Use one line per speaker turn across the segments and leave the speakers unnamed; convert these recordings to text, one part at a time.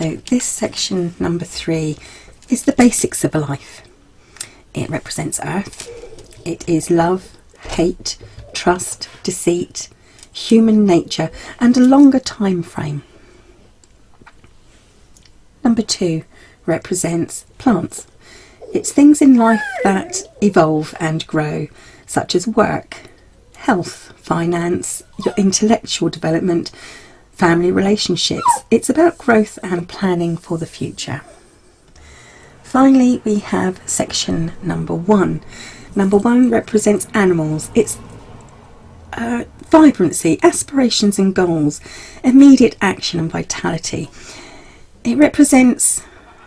So this section number 3 is the basics of life. It represents Earth. It is love, hate, trust, deceit, human nature, and a longer time frame. Number 2 represents plants. It's things in life that evolve and grow, such as work, health, finance, your intellectual development, family relationships. It's about growth and planning for the future. Finally, we have section number 1. Number 1 represents animals. It's vibrancy, aspirations and goals, immediate action and vitality. It represents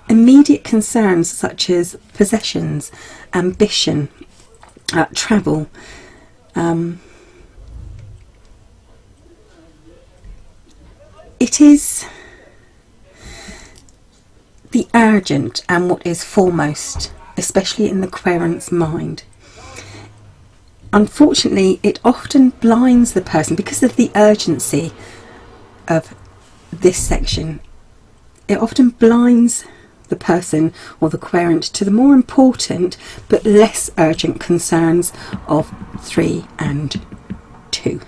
immediate concerns such as possessions, ambition, travel. It is the urgent and what is foremost, especially in the querent's mind. Unfortunately, it often blinds the person because of the urgency of this section. It often blinds the person or the querent to the more important but less urgent concerns of 3 and 2.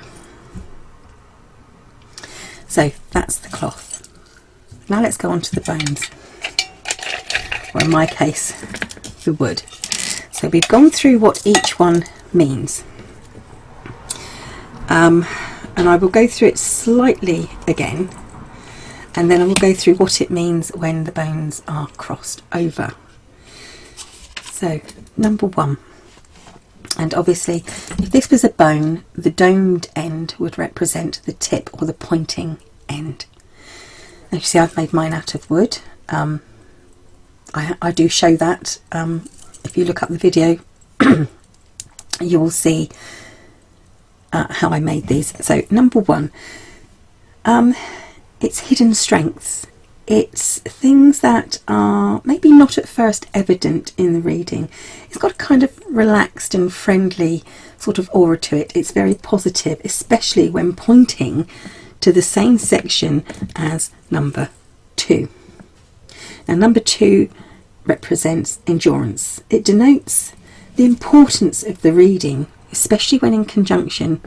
So that's the cloth. Now let's go on to the bones, or in my case, the wood. So we've gone through what each one means. And I will go through it slightly again, and then I will go through what it means when the bones are crossed over. So number 1, and obviously if this was a bone, the domed end would represent the tip or the pointing end. And you see I've made mine out of wood. I do show that. If you look up the video you will see how I made these. So number 1, it's hidden strengths. It's things that are maybe not at first evident in the reading. It's got a kind of relaxed and friendly sort of aura to it. It's very positive, especially when pointing to the same section as number 2. Now number 2 represents endurance. It denotes the importance of the reading, especially when in conjunction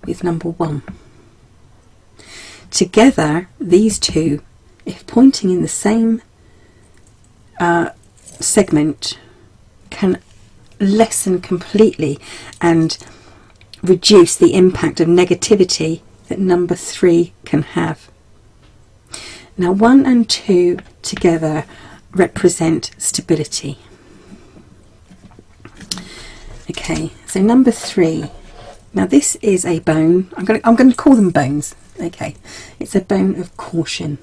with number 1. Together, these two, if pointing in the same segment, can lessen completely and reduce the impact of negativity that number 3 can have. Now 1 and 2 together represent stability. Okay, so number 3. Now this is a bone. I'm going to call them bones. Okay, it's a bone of caution.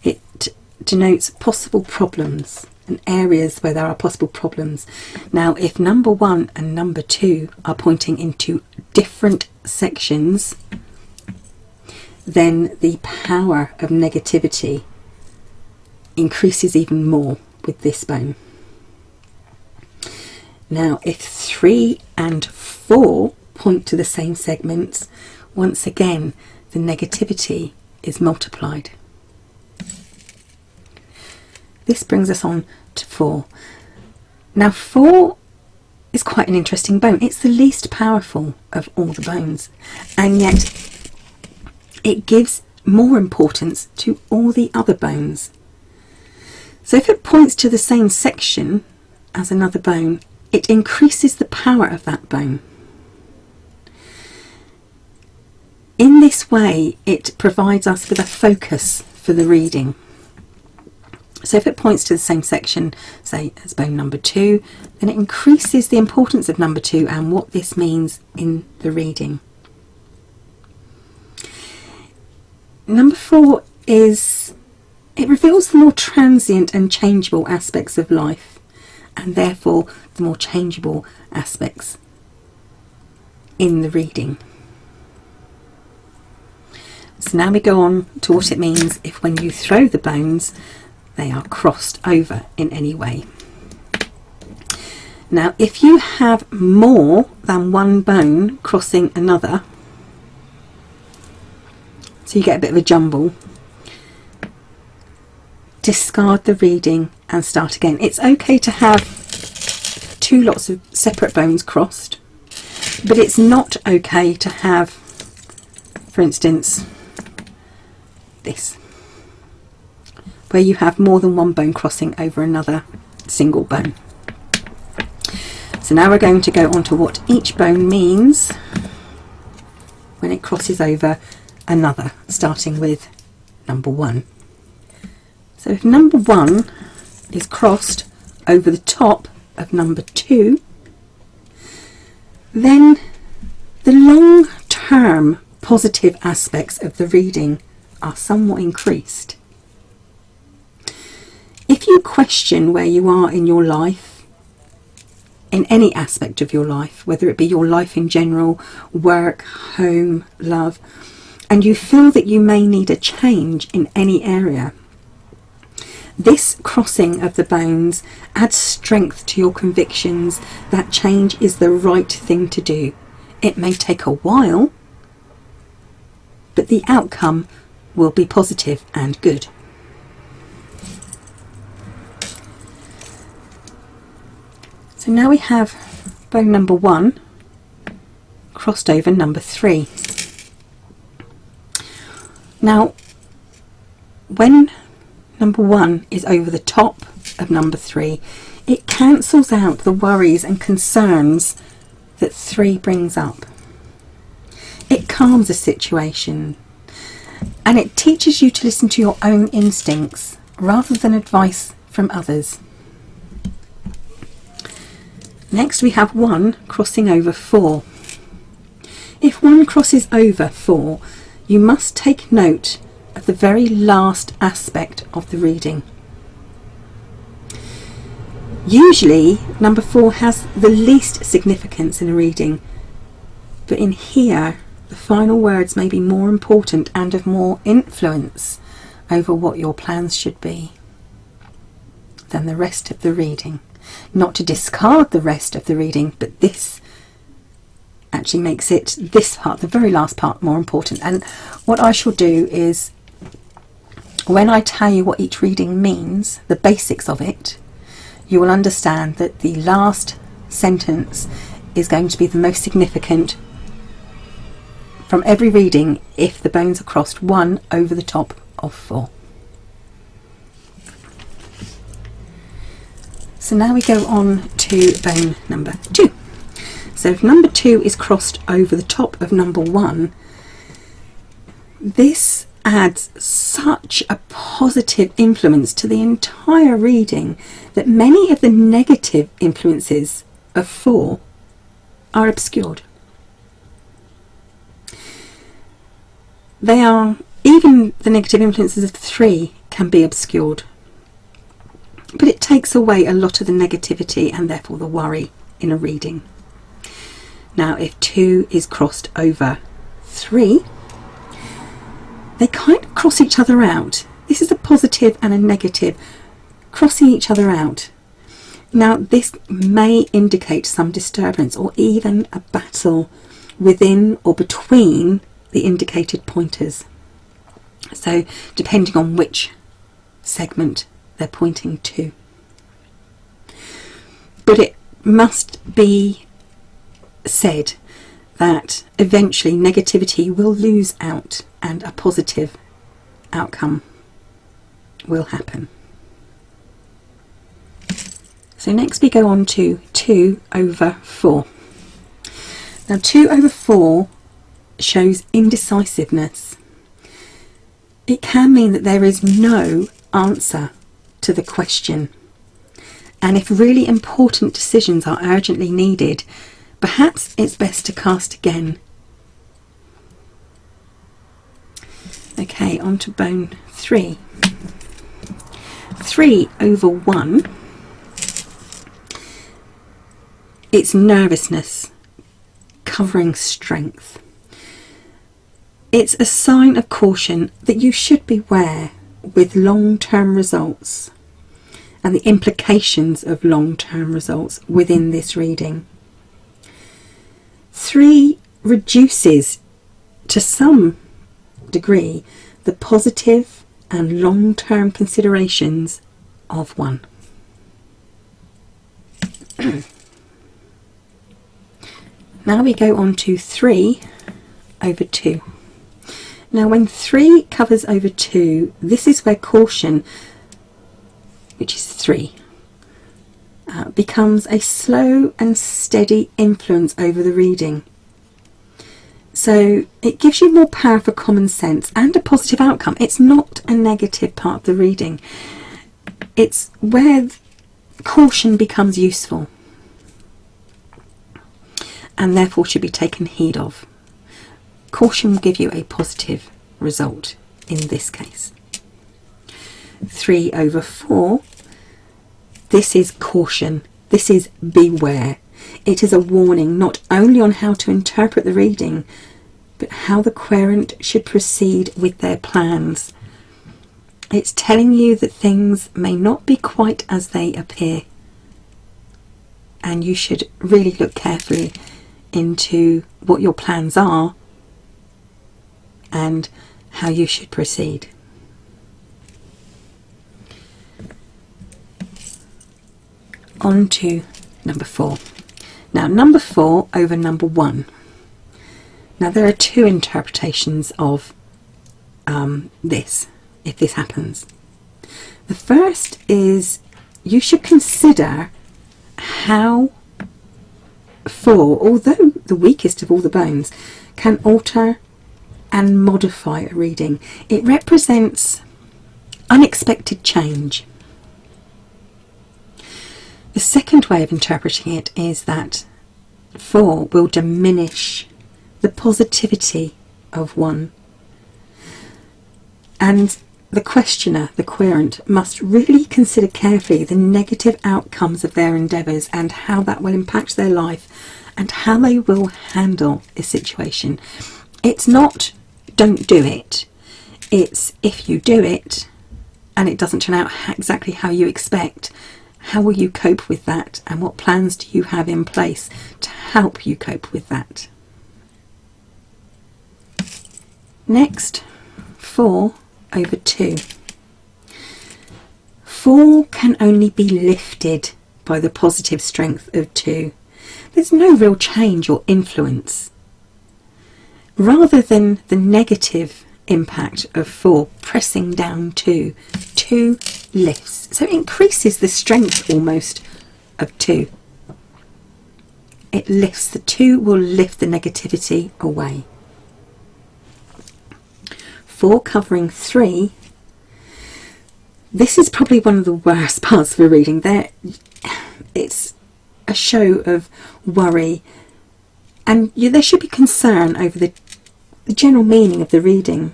It denotes possible problems and areas where there are possible problems. Now if number 1 and number 2 are pointing into different sections, then the power of negativity increases even more with this bone. Now if 3 and 4 point to the same segments, once again the negativity is multiplied. This brings us on to 4. Now 4 is quite an interesting bone. It's the least powerful of all the bones, and yet it gives more importance to all the other bones. So if it points to the same section as another bone, it increases the power of that bone. In this way, it provides us with a focus for the reading. So if it points to the same section, say as bone number 2, then it increases the importance of number 2 and what this means in the reading. Number 4 it reveals the more transient and changeable aspects of life, and therefore the more changeable aspects in the reading. So now we go on to what it means if when you throw the bones they are crossed over in any way. Now if you have more than one bone crossing another, so you get a bit of a jumble, discard the reading and start again. It's okay to have two lots of separate bones crossed, but it's not okay to have, for instance, this, where you have more than one bone crossing over another single bone. So now we're going to go on to what each bone means when it crosses over another, starting with number 1. So if number 1 is crossed over the top of number 2, then the long-term positive aspects of the reading are somewhat increased. If you question where you are in your life, in any aspect of your life, whether it be your life in general, work, home, love, and you feel that you may need a change in any area, this crossing of the bones adds strength to your convictions that change is the right thing to do. It may take a while, but the outcome will be positive and good. So now we have bone number 1 crossed over number 3. Now, when number 1 is over the top of number 3, it cancels out the worries and concerns that 3 brings up. It calms the situation, and it teaches you to listen to your own instincts rather than advice from others. Next we have 1 crossing over 4. If 1 crosses over 4, you must take note of the very last aspect of the reading. Usually number 4 has the least significance in a reading, but in here the final words may be more important and of more influence over what your plans should be than the rest of the reading. Not to discard the rest of the reading, but this actually makes it, this part, the very last part, more important. And what I shall do is, when I tell you what each reading means, the basics of it, you will understand that the last sentence is going to be the most significant from every reading if the bones are crossed 1 over the top of 4. So now we go on to bone number 2. So if number 2 is crossed over the top of number 1, this adds such a positive influence to the entire reading that many of the negative influences of 4 are obscured. They are, even the negative influences of 3 can be obscured. But it takes away a lot of the negativity and therefore the worry in a reading. Now if 2 is crossed over 3, they kind of cross each other out. This is a positive and a negative crossing each other out. Now this may indicate some disturbance or even a battle within or between the indicated pointers. So depending on which segment they're pointing to. But it must be said that eventually negativity will lose out and a positive outcome will happen. So next we go on to 2 over 4. Now 2 over 4 shows indecisiveness. It can mean that there is no answer to the question, and if really important decisions are urgently needed, perhaps it's best to cast again. Okay, on to bone 3. 3 over 1, it's nervousness covering strength. It's a sign of caution that you should beware with long-term results and the implications of long-term results within this reading. 3 reduces to some degree the positive and long-term considerations of 1. Now we go on to 3 over 2. Now when 3 covers over 2, this is where caution, which is 3, becomes a slow and steady influence over the reading. So it gives you more power for common sense and a positive outcome. It's not a negative part of the reading. It's where caution becomes useful and therefore should be taken heed of. Caution will give you a positive result in this case. 3 over 4, this is caution, this is beware. It is a warning not only on how to interpret the reading, but how the querent should proceed with their plans. It's telling you that things may not be quite as they appear, and you should really look carefully into what your plans are and how you should proceed. On to number 4. Now number 4 over number 1. Now there are 2 interpretations of this, if this happens. The first is you should consider how 4, although the weakest of all the bones, can alter and modify a reading. It represents unexpected change. The second way of interpreting it is that 4 will diminish the positivity of 1. And the questioner, the querent, must really consider carefully the negative outcomes of their endeavours and how that will impact their life and how they will handle a situation. It's not don't do it. It's if you do it and it doesn't turn out exactly how you expect, how will you cope with that, and what plans do you have in place to help you cope with that? Next, 4 over 2. 4 can only be lifted by the positive strength of 2. There's no real change or influence. Rather than the negative impact of 4 pressing down 2, 2 lifts. So it increases the strength almost of 2. It lifts, the 2 will lift the negativity away. 4 covering 3. This is probably one of the worst parts of a reading. It's a show of worry, and there should be concern over the general meaning of the reading.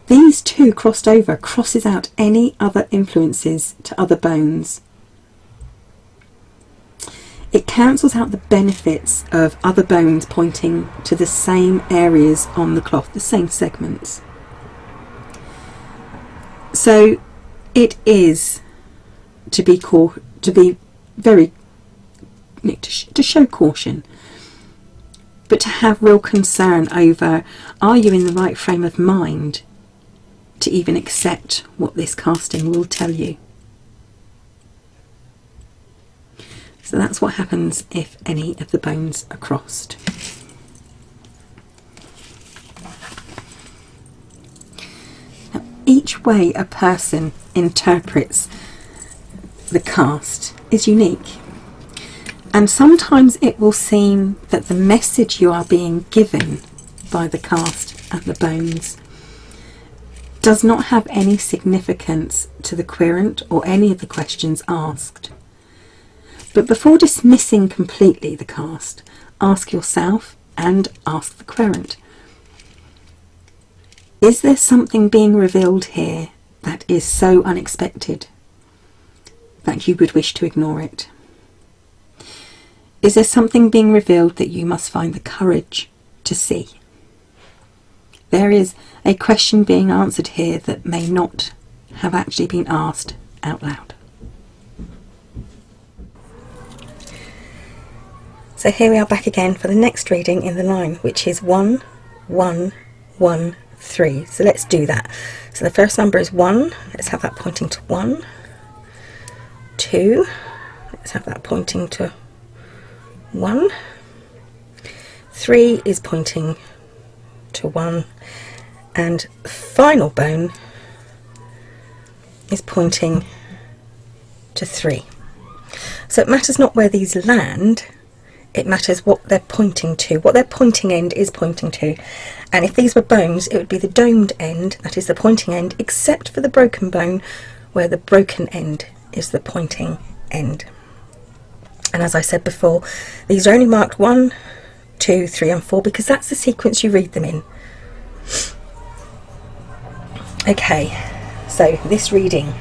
These 2 crossed over crosses out any other influences to other bones. It cancels out the benefits of other bones pointing to the same areas on the cloth, the same segments. So it is to show caution, but to have real concern over, are you in the right frame of mind to even accept what this casting will tell you? So that's what happens if any of the bones are crossed. Now, each way a person interprets the cast is unique, and sometimes it will seem that the message you are being given by the cast and the bones does not have any significance to the querent or any of the questions asked. But before dismissing completely the cast, ask yourself and ask the querent, is there something being revealed here that is so unexpected that you would wish to ignore it? Is there something being revealed that you must find the courage to see? There is a question being answered here that may not have actually been asked out loud. So here we are back again for the next reading in the line, which is 1, 1, 1, 3. So let's do that. So the first number is 1. Let's have that pointing to 1. 2. Let's have that pointing to 1. 3 is pointing to 1. And the final bone is pointing to 3. So it matters not where these land, it matters what they're pointing to, what their pointing end is pointing to. And if these were bones, it would be the domed end, that is the pointing end, except for the broken bone, where the broken end is the pointing end. And as I said before, these are only marked 1, 2, 3 and 4 because that's the sequence you read them in. Okay, so this reading.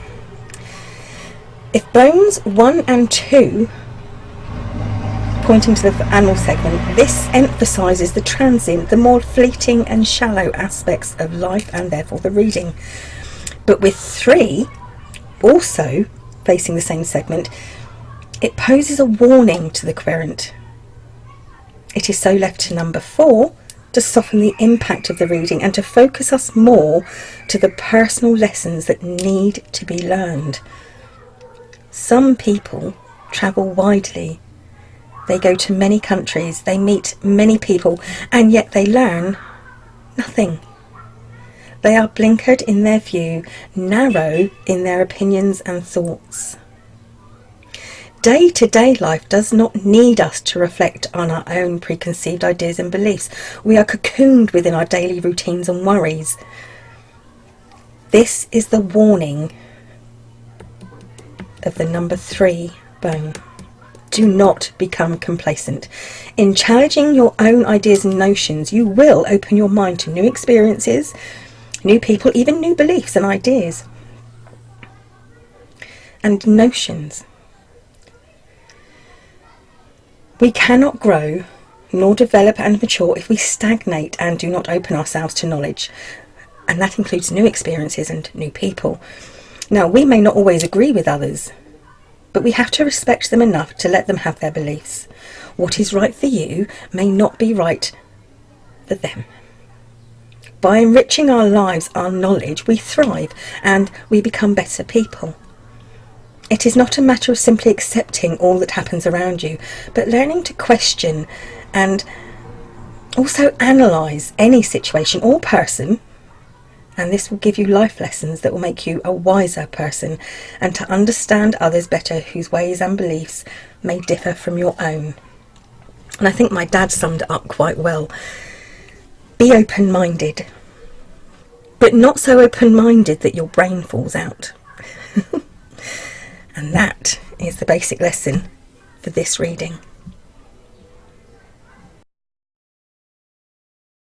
If bones 1 and 2 pointing to the animal segment, this emphasises the transient, the more fleeting and shallow aspects of life and therefore the reading. But with 3 also facing the same segment, it poses a warning to the querent. It is so left to number 4 to soften the impact of the reading and to focus us more to the personal lessons that need to be learned. Some people travel widely. They go to many countries, they meet many people, and yet they learn nothing. They are blinkered in their view, narrow in their opinions and thoughts. Day-to-day life does not need us to reflect on our own preconceived ideas and beliefs. We are cocooned within our daily routines and worries. This is the warning of the number 3 bone. Do not become complacent. In challenging your own ideas and notions, you will open your mind to new experiences, new people, even new beliefs and ideas and notions. We cannot grow nor develop and mature if we stagnate and do not open ourselves to knowledge, and that includes new experiences and new people. Now, we may not always agree with others, but we have to respect them enough to let them have their beliefs. What is right for you may not be right for them. By enriching our lives, our knowledge, we thrive and we become better people. It is not a matter of simply accepting all that happens around you, but learning to question and also analyse any situation or person, and this will give you life lessons that will make you a wiser person and to understand others better whose ways and beliefs may differ from your own. And I think my dad summed it up quite well. Be open-minded, but not so open-minded that your brain falls out. And that is the basic lesson for this reading.